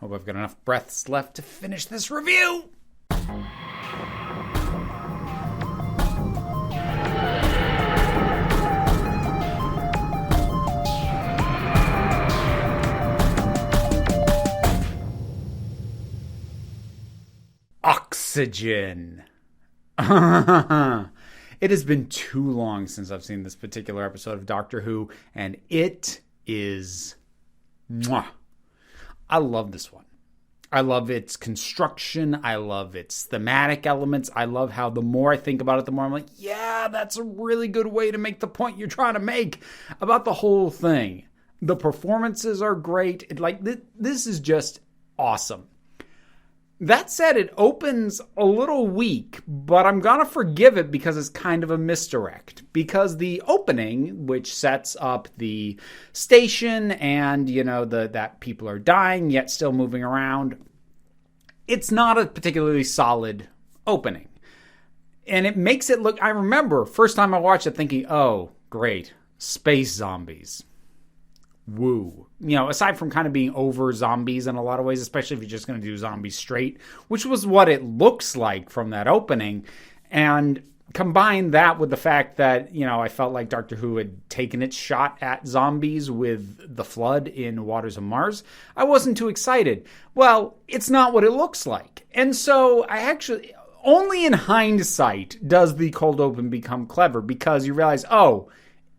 Hope I've got enough breaths left to finish this review. Oxygen. It has been too long since I've seen this particular episode of Doctor Who, and it is... Mwah. I love this one. I love its construction. I love its thematic elements. I love how the more I think about it, the more I'm like, yeah, that's a really good way to make the point you're trying to make about the whole thing. The performances are great. This is just awesome. That said, it opens a little weak, but I'm going to forgive it because it's kind of a misdirect. Because the opening, which sets up the station and, that people are dying yet still moving around, it's not a particularly solid opening. And it makes it look, I remember, first time I watched it thinking, oh, great, space zombies. Woo. Aside from kind of being over zombies in a lot of ways, especially if you're just going to do zombies straight, which was what it looks like from that opening, and combine that with the fact that, I felt like Doctor Who had taken its shot at zombies with the flood in Waters of Mars, I wasn't too excited. Well, it's not what it looks like. And so I actually, only in hindsight does the cold open become clever, because you realize, oh,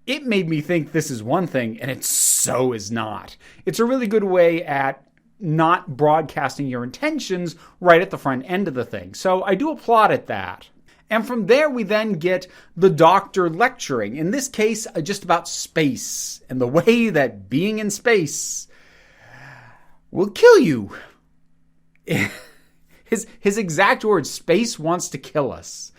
it made me think this is one thing, and it so is not. It's a really good way at not broadcasting your intentions right at the front end of the thing. So I do applaud at that. And from there, we then get the Doctor lecturing, in this case, just about space, and the way that being in space will kill you. His exact words, space wants to kill us.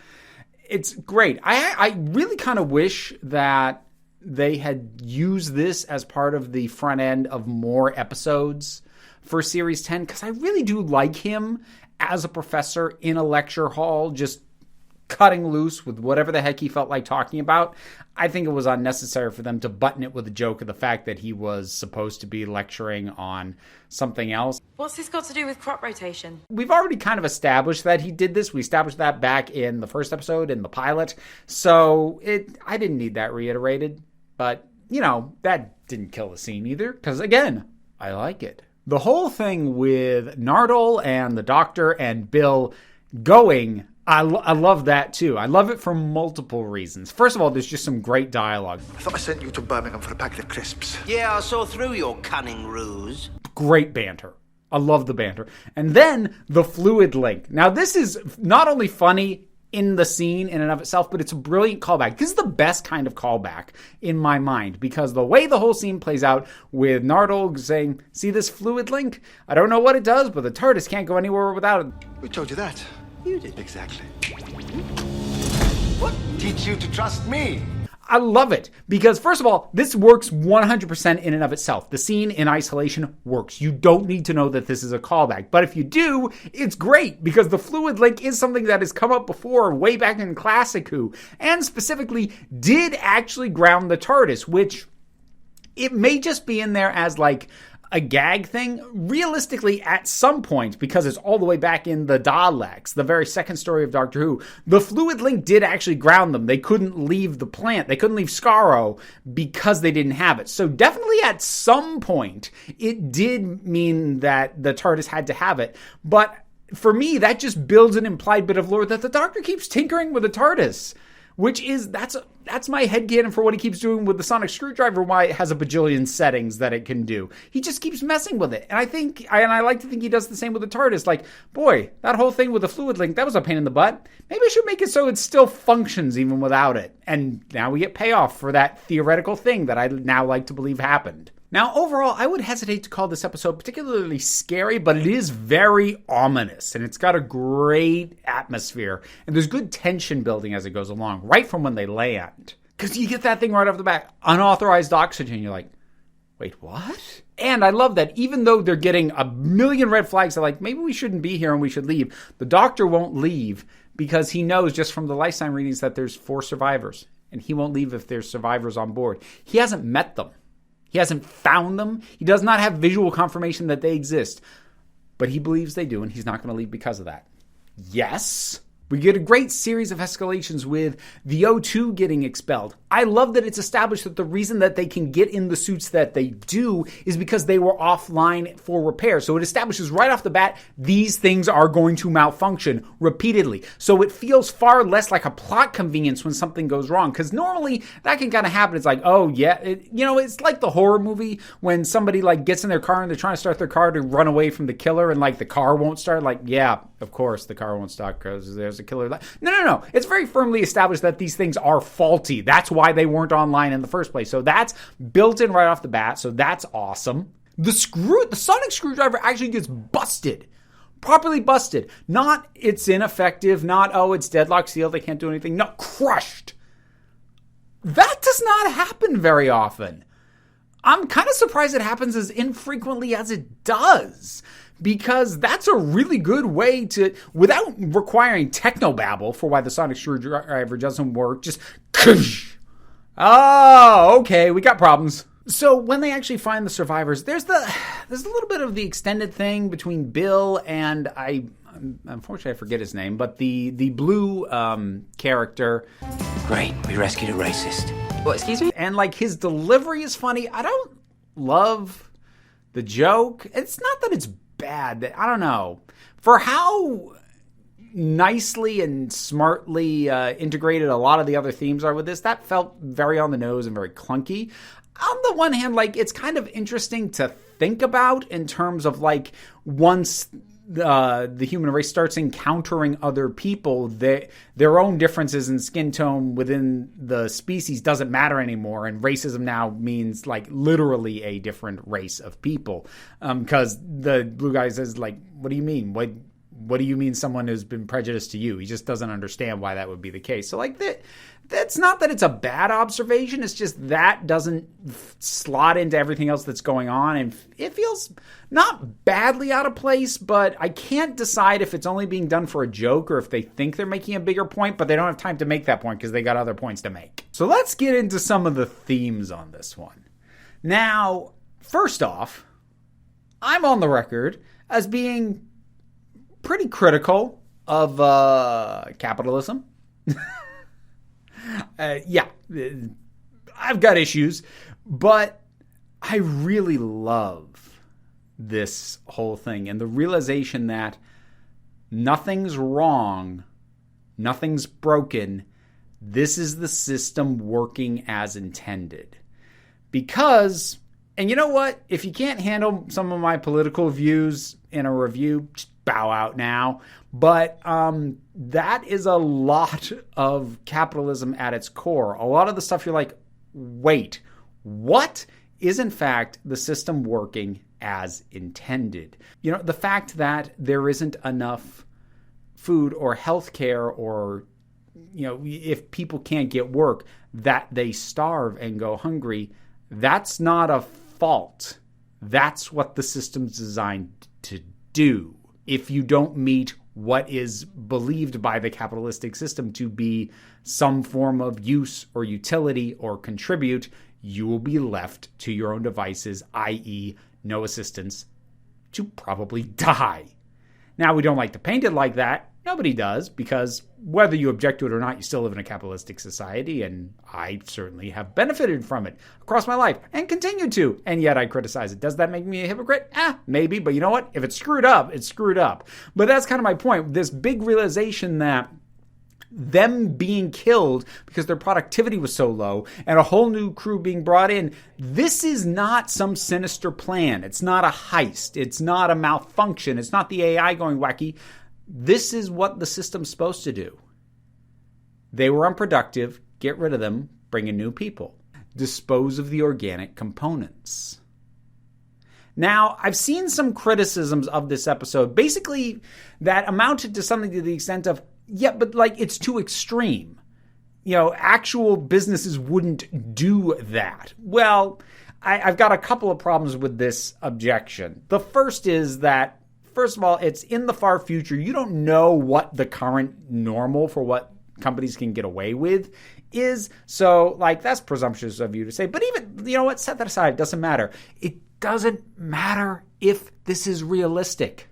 It's great. I really kind of wish that they had used this as part of the front end of more episodes for Series 10, because I really do like him as a professor in a lecture hall, just cutting loose with whatever the heck he felt like talking about. I think it was unnecessary for them to button it with a joke of the fact that he was supposed to be lecturing on something else. What's this got to do with crop rotation? We've already kind of established that he did this. We established that back in the first episode, in the pilot. So I didn't need that reiterated. But, that didn't kill the scene either, because, again, I like it. The whole thing with Nardole and the Doctor and Bill going, I love that, too. I love it for multiple reasons. First of all, there's just some great dialogue. I thought I sent you to Birmingham for a packet of crisps. Yeah, I saw through your cunning ruse. Great banter. I love the banter. And then the fluid link. Now, this is not only funny in the scene in and of itself, but it's a brilliant callback. This is the best kind of callback in my mind, because the way the whole scene plays out with Nardole saying, see this fluid link? I don't know what it does, but the TARDIS can't go anywhere without it. We told you that. You did. Exactly. What teach you to trust me? I love it because, first of all, this works 100% in and of itself. The scene in isolation works. You don't need to know that this is a callback. But if you do, it's great because the fluid link is something that has come up before way back in Classic Who, and specifically did actually ground the TARDIS, which it may just be in there as like a gag thing. Realistically, at some point, because it's all the way back in the Daleks, the very second story of Doctor Who, the fluid link did actually ground them. They couldn't leave the plant. They couldn't leave Skaro because they didn't have it. So definitely at some point, it did mean that the TARDIS had to have it. But for me, that just builds an implied bit of lore that the Doctor keeps tinkering with the TARDIS, which is, that's my headcanon for what he keeps doing with the sonic screwdriver, why it has a bajillion settings that it can do. He just keeps messing with it. And I like to think he does the same with the TARDIS. Like, boy, that whole thing with the fluid link, that was a pain in the butt. Maybe I should make it so it still functions even without it. And now we get payoff for that theoretical thing that I now like to believe happened. Now, overall, I would hesitate to call this episode particularly scary, but it is very ominous, and it's got a great atmosphere, and there's good tension building as it goes along, right from when they land. Because you get that thing right off the bat, unauthorized oxygen, you're like, wait, what? And I love that even though they're getting a million red flags, they're like, maybe we shouldn't be here and we should leave. The Doctor won't leave because he knows just from the life sign readings that there's 4 survivors, and he won't leave if there's survivors on board. He hasn't met them. He hasn't found them. He does not have visual confirmation that they exist. But he believes they do, and he's not going to leave because of that. Yes. We get a great series of escalations with the O2 getting expelled. I love that it's established that the reason that they can get in the suits that they do is because they were offline for repair. So it establishes right off the bat, these things are going to malfunction repeatedly. So it feels far less like a plot convenience when something goes wrong. Because normally that can kind of happen. It's like, oh yeah, it's like the horror movie when somebody like gets in their car and they're trying to start their car to run away from the killer and like the car won't start. Like, yeah, of course the car won't start because there's a killer. No. It's very firmly established that these things are faulty. That's why they weren't online in the first place. So that's built in right off the bat. So that's awesome. The sonic screwdriver actually gets busted. Properly busted. Not it's ineffective. Not, oh, it's deadlock sealed. They can't do anything. No, crushed. That does not happen very often. I'm kind of surprised it happens as infrequently as it does. Because that's a really good way to, without requiring technobabble for why the sonic screwdriver doesn't work, just, oh, okay, we got problems. So when they actually find the survivors, there's a little bit of the extended thing between Bill and unfortunately I forget his name, but the blue character. Great, we rescued a racist. What, excuse me? And like his delivery is funny. I don't love the joke. It's not that it's bad. I don't know. For how nicely and smartly integrated a lot of the other themes are with this, that felt very on the nose and very clunky. On the one hand, like, it's kind of interesting to think about in terms of like once the human race starts encountering other people, their own differences in skin tone within the species doesn't matter anymore, and racism now means like literally a different race of people. Because the blue guy says, like, what do you mean? What do you mean someone has been prejudiced to you? He just doesn't understand why that would be the case. So like that's not that it's a bad observation. It's just that doesn't slot into everything else that's going on. And it feels not badly out of place, but I can't decide if it's only being done for a joke or if they think they're making a bigger point, but they don't have time to make that point because they got other points to make. So let's get into some of the themes on this one. Now, first off, I'm on the record as being pretty critical of capitalism. Yeah, I've got issues, but I really love this whole thing and the realization that nothing's wrong, nothing's broken. This is the system working as intended. Because, and you know what? If you can't handle some of my political views in a review, just bow out now. But that is a lot of capitalism at its core. A lot of the stuff you're like, wait, what is in fact the system working as intended? You know, the fact that there isn't enough food or healthcare, or, you know, if people can't get work, that they starve and go hungry, that's not a fault. That's what the system's designed to do. If you don't meet what is believed by the capitalistic system to be some form of use or utility or contribute, you will be left to your own devices, i.e. no assistance, to probably die. Now, we don't like to paint it like that. Nobody does, because whether you object to it or not, you still live in a capitalistic society, and I certainly have benefited from it across my life and continue to, and yet I criticize it. Does that make me a hypocrite? Maybe, but you know what? If it's screwed up, it's screwed up. But that's kind of my point. This big realization that them being killed because their productivity was so low and a whole new crew being brought in, this is not some sinister plan. It's not a heist. It's not a malfunction. It's not the AI going wacky. This is what the system's supposed to do. They were unproductive. Get rid of them. Bring in new people. Dispose of the organic components. Now, I've seen some criticisms of this episode, basically that amounted to something to the extent of, yeah, but like it's too extreme. You know, actual businesses wouldn't do that. Well, I've got a couple of problems with this objection. The first is that, first of all, it's in the far future. You don't know what the current normal for what companies can get away with is. So, like, that's presumptuous of you to say. But even, you know what, set that aside. It doesn't matter. It doesn't matter if this is realistic.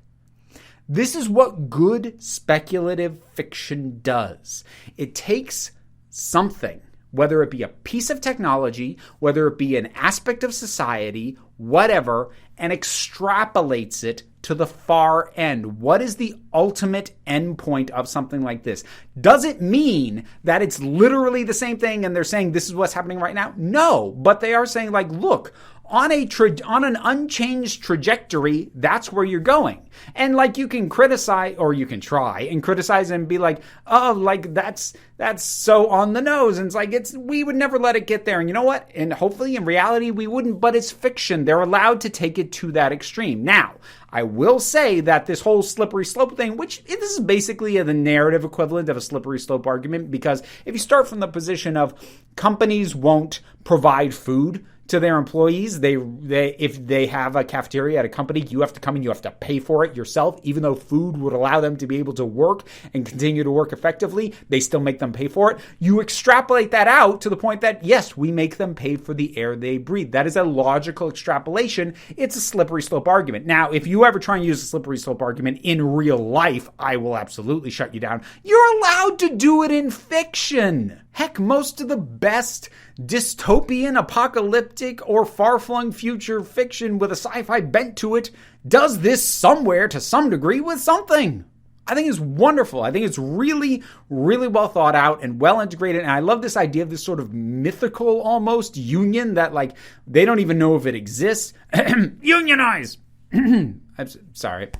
This is what good speculative fiction does. It takes something, whether it be a piece of technology, whether it be an aspect of society, whatever, and extrapolates it to the far end. What is the ultimate endpoint of something like this? Does it mean that it's literally the same thing and they're saying this is what's happening right now? No, but they are saying like, look, on an unchanged trajectory, that's where you're going. And like you can criticize, or you can try and criticize and be like, oh, like that's so on the nose. And it's like, we would never let it get there. And you know what? And hopefully in reality we wouldn't, but it's fiction. They're allowed to take it to that extreme. Now, I will say that this whole slippery slope thing, which this is basically the narrative equivalent of a slippery slope argument, because if you start from the position of companies won't provide food to their employees, if they have a cafeteria at a company, you have to come and you have to pay for it yourself, even though food would allow them to be able to work and continue to work effectively, they still make them pay for it. You extrapolate that out to the point that, yes, we make them pay for the air they breathe. That is a logical extrapolation. It's a slippery slope argument. Now, if you ever try and use a slippery slope argument in real life, I will absolutely shut you down. You're allowed to do it in fiction. Heck, most of the best dystopian, apocalyptic, or far-flung future fiction with a sci-fi bent to it does this somewhere to some degree with something. I think it's wonderful. I think it's really, really well thought out and well integrated. And I love this idea of this sort of mythical almost union that like they don't even know if it exists. Unionize! I'm sorry.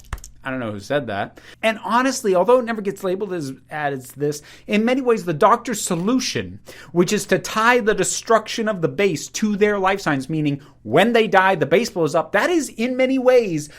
I don't know who said that. And honestly, although it never gets labeled as this, in many ways, the Doctor's solution, which is to tie the destruction of the base to their life signs, meaning when they die, the base blows up, that is in many ways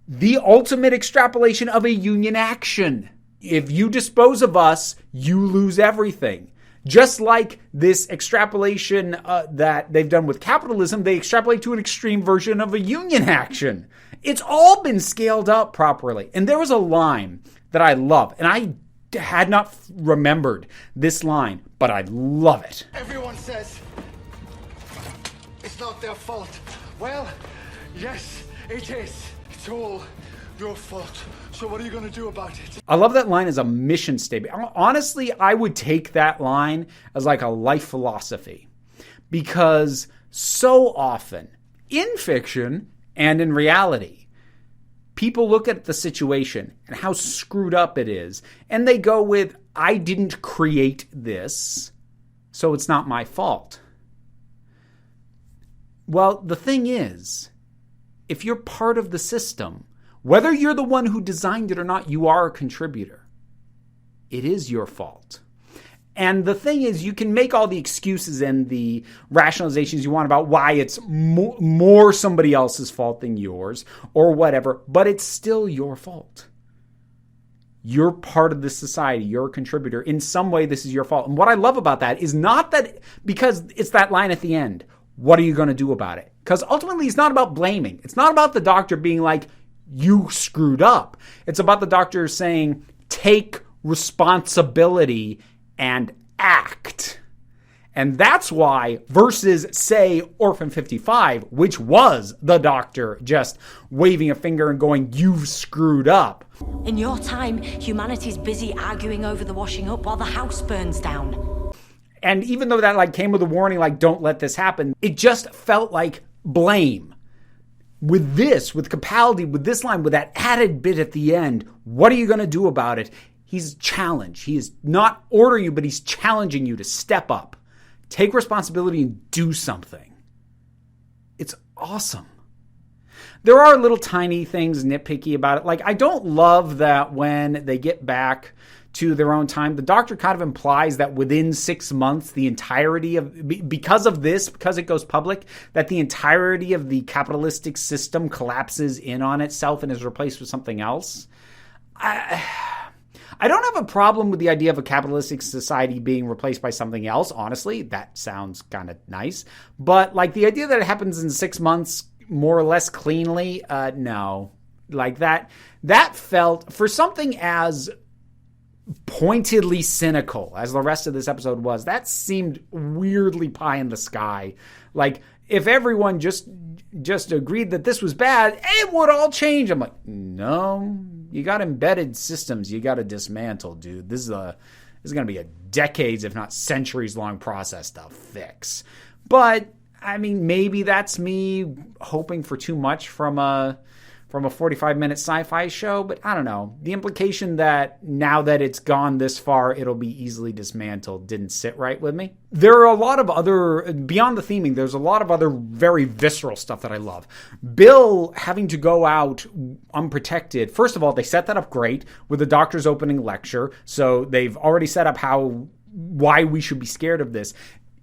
the ultimate extrapolation of a union action. If you dispose of us, you lose everything. Just like this extrapolation that they've done with capitalism, they extrapolate to an extreme version of a union action. It's all been scaled up properly. And there was a line that I love, and I had not remembered this line, but I love it. Everyone says it's not their fault. Well, yes, it is. It's all your fault. So what are you going to do about it? I love that line as a mission statement. Honestly, I would take that line as like a life philosophy, because so often in fiction and in reality, people look at the situation and how screwed up it is, and they go with, I didn't create this, so it's not my fault. Well, the thing is, if you're part of the system, whether you're the one who designed it or not, you are a contributor. It is your fault. And the thing is, you can make all the excuses and the rationalizations you want about why it's more somebody else's fault than yours or whatever, but it's still your fault. You're part of this society. You're a contributor. In some way, this is your fault. And what I love about that is not that, because it's that line at the end, what are you going to do about it? Because ultimately, it's not about blaming. It's not about the Doctor being like, you screwed up. It's about the Doctor saying, take responsibility and act. And that's why, versus, say, Orphan 55, which was the Doctor just waving a finger and going, you've screwed up. In your time, humanity's busy arguing over the washing up while the house burns down. And even though that came with a warning, don't let this happen, it just felt like blame. With this, with Capaldi, with this line, with that added bit at the end, what are you going to do about it? He's challenged. He is not ordering you, but he's challenging you to step up, take responsibility, and do something. It's awesome. There are little tiny things nitpicky about it. I don't love that when they get back to their own time, the Doctor kind of implies that within 6 months, the entirety of, because it goes public, that the entirety of the capitalistic system collapses in on itself and is replaced with something else. I don't have a problem with the idea of a capitalistic society being replaced by something else. Honestly, that sounds kind of nice. But the idea that it happens in 6 months more or less cleanly, no. That felt, for something as pointedly cynical as the rest of this episode was, that seemed weirdly pie in the sky. If everyone just agreed that this was bad, it would all change. I'm like, no, You got embedded systems you got to dismantle, dude. This is going to be a decades, if not centuries long process to fix. But I mean, maybe that's me hoping for too much from a 45-minute sci-fi show, but I don't know. The implication that now that it's gone this far, it'll be easily dismantled didn't sit right with me. There are a lot of other, beyond the theming, there's a lot of other very visceral stuff that I love. Bill having to go out unprotected. First of all, they set that up great with the doctor's opening lecture, so they've already set up why we should be scared of this.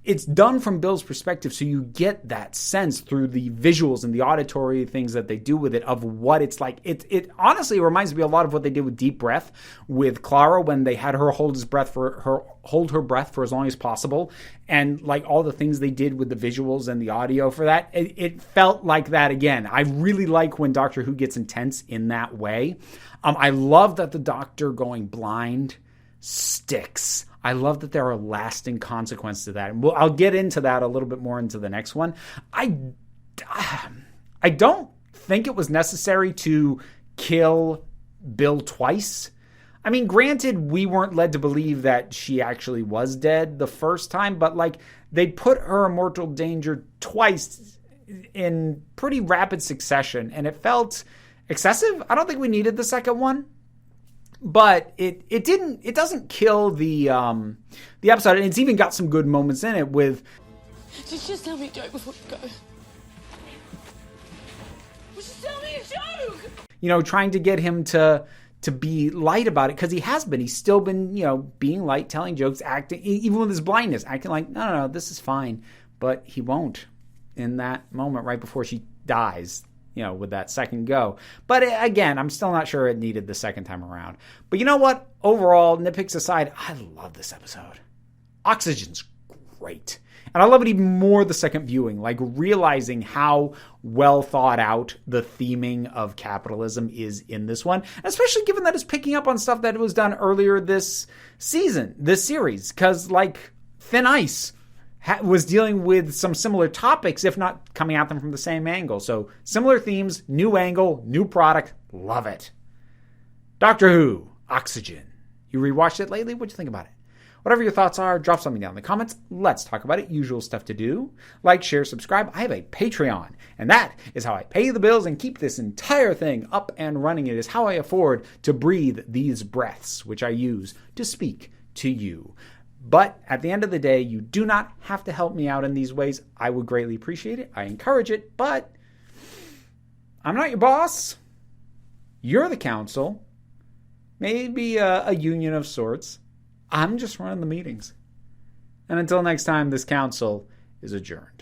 It's done from Bill's perspective, so you get that sense through the visuals and the auditory things that they do with it of what it's like. It honestly reminds me a lot of what they did with Deep Breath with Clara when they had her hold her breath for as long as possible, and like all the things they did with the visuals and the audio for that. It felt like that again. I really like when Doctor Who gets intense in that way. I love that the Doctor going blind sticks. I love that there are lasting consequences to that. And I'll get into that a little bit more into the next one. I don't think it was necessary to kill Bill twice. I mean, granted, we weren't led to believe that she actually was dead the first time, but like they put her in mortal danger twice in pretty rapid succession, and it felt excessive. I don't think we needed the second one. But it doesn't kill the episode, and it's even got some good moments in it with. Just tell me a joke before you go. Just tell me a joke. You know, trying to get him to be light about it, because he has been. He's still been, you know, being light, telling jokes, acting, even with his blindness, acting like no, this is fine. But he won't in that moment right before she dies. You know, with that second go. But again, I'm still not sure it needed the second time around. But you know what? Overall, nitpicks aside, I love this episode. Oxygen's great. And I love it even more the second viewing, like realizing how well thought out the theming of capitalism is in this one, especially given that it's picking up on stuff that was done earlier this series. Because like Thin Ice was dealing with some similar topics, if not coming at them from the same angle. So similar themes, new angle, new product. Love it. Doctor Who, Oxygen. You rewatched it lately? What'd you think about it? Whatever your thoughts are, drop something down in the comments. Let's talk about it. Usual stuff to do. Like, share, subscribe. I have a Patreon, and that is how I pay the bills and keep this entire thing up and running. It is how I afford to breathe these breaths, which I use to speak to you. But at the end of the day, you do not have to help me out in these ways. I would greatly appreciate it. I encourage it, but I'm not your boss. You're the council. Maybe a union of sorts. I'm just running the meetings. And until next time, this council is adjourned.